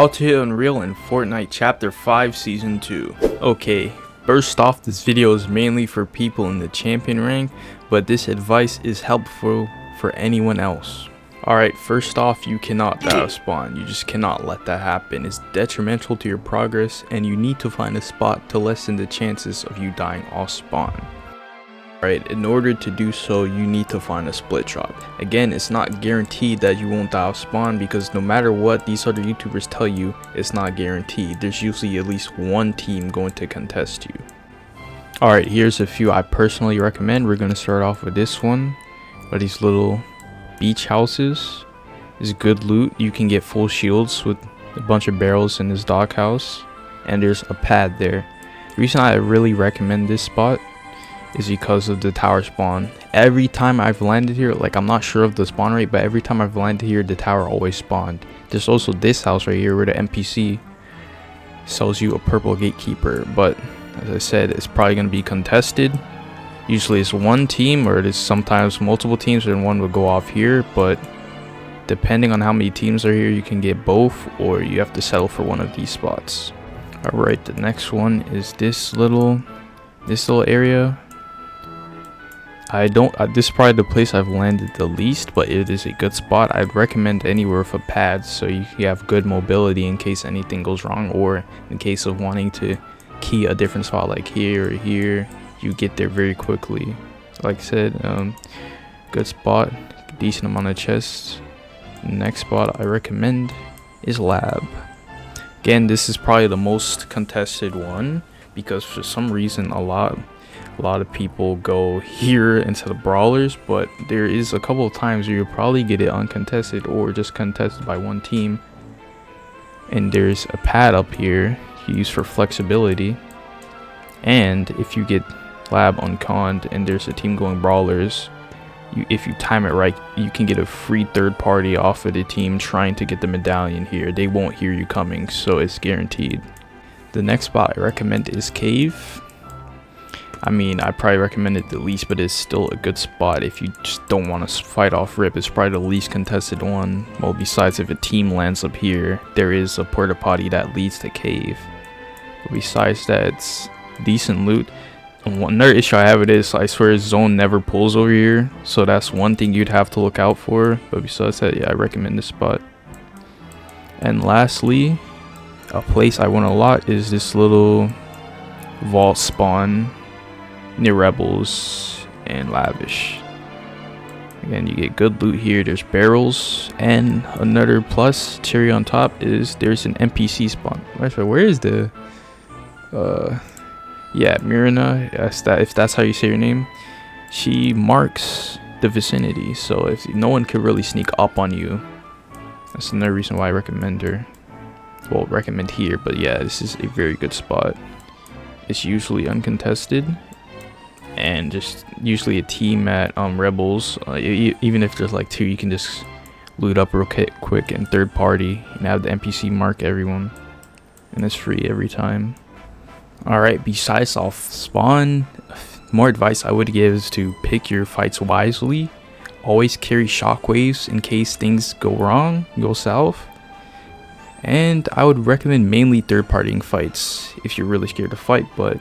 How to hit Unreal in Fortnite Chapter 5 Season 2. Okay, first off, this video is mainly for people in the champion rank, but this advice is helpful for anyone else. Alright, first off, you cannot die off spawn. You just cannot let that happen. It's detrimental to your progress, and you need to find a spot to lessen the chances of you dying off spawn. Alright, in order to do so, you need to find a split drop. Again, it's not guaranteed that you won't die off spawn, because no matter what these other YouTubers tell you, it's not guaranteed. There's usually at least one team going to contest you. Alright, here's a few I personally recommend. We're going to start off with this one. But these little beach houses is good loot. You can get full shields with a bunch of barrels in this doghouse. And there's a pad there. The reason I really recommend this spot is because of the tower spawn. Every time I've landed here, like, I'm not sure of the spawn rate, but every time I've landed here, the tower always spawned. There's also this house right here where the NPC sells you a purple gatekeeper, but as I said, it's probably going to be contested. Usually it's one team, or it is sometimes multiple teams, and one will go off here, but depending on how many teams are here, you can get both, or you have to settle for one of these spots. Alright, the next one is this little area. This is probably the place I've landed the least, but it is a good spot. I'd recommend anywhere with a pad so you have good mobility in case anything goes wrong, or in case of wanting to key a different spot like here or here, you get there very quickly. Like I said, good spot, decent amount of chests. Next spot I recommend is lab. Again, this is probably the most contested one because for some reason a lot of people go here instead of brawlers, but there is a couple of times where you'll probably get it uncontested or just contested by one team. And there's a pad up here you use for flexibility, and if you get lab unconned and there's a team going brawlers, if you time it right, you can get a free third party off of the team trying to get the medallion here. They won't hear you coming, so it's guaranteed. The next spot I recommend is cave. I mean, I probably recommend it the least, but it's still a good spot if you just don't want to fight off rip. It's probably the least contested one. Well, besides if a team lands up here, there is a porta potty that leads to cave. But besides that, it's decent loot. And another issue I have with this, I swear zone never pulls over here, so that's one thing you'd have to look out for. But besides that, yeah, I recommend this spot. And lastly, a place I want a lot is this little vault spawn near Rebels and Lavish. Again, you get good loot here. There's barrels, and another plus cherry on top is there's an NPC spawn. Where is the yeah, Mirna, if that's how you say your name, she marks the vicinity, so if no one could really sneak up on you. That's another reason why I recommend her. Well, recommend here, but yeah, this is a very good spot. It's usually uncontested, and just usually a team at Rebels, even if there's like two, you can just loot up real quick and third party and have the NPC mark everyone, and it's free every time. Alright, besides off spawn, more advice I would give is to pick your fights wisely. Always carry shockwaves in case things go wrong, go south. And I would recommend mainly third-partying fights if you're really scared to fight, but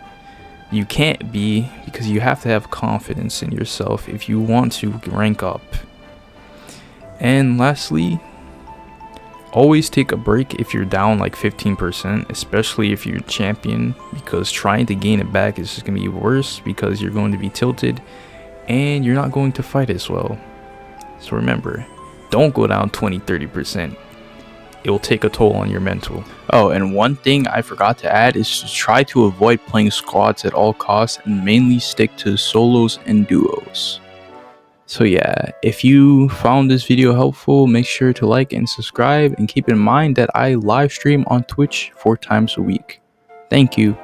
you can't be, because you have to have confidence in yourself if you want to rank up. And lastly, always take a break if you're down like 15%, especially if you're champion, because trying to gain it back is just going to be worse because you're going to be tilted and you're not going to fight as well. So remember, don't go down 20-30%. It will take a toll on your mental. Oh, and one thing I forgot to add is to try to avoid playing squads at all costs and mainly stick to solos and duos. So yeah, if you found this video helpful, make sure to like and subscribe, and keep in mind that I live stream on Twitch 4 times a week. Thank you.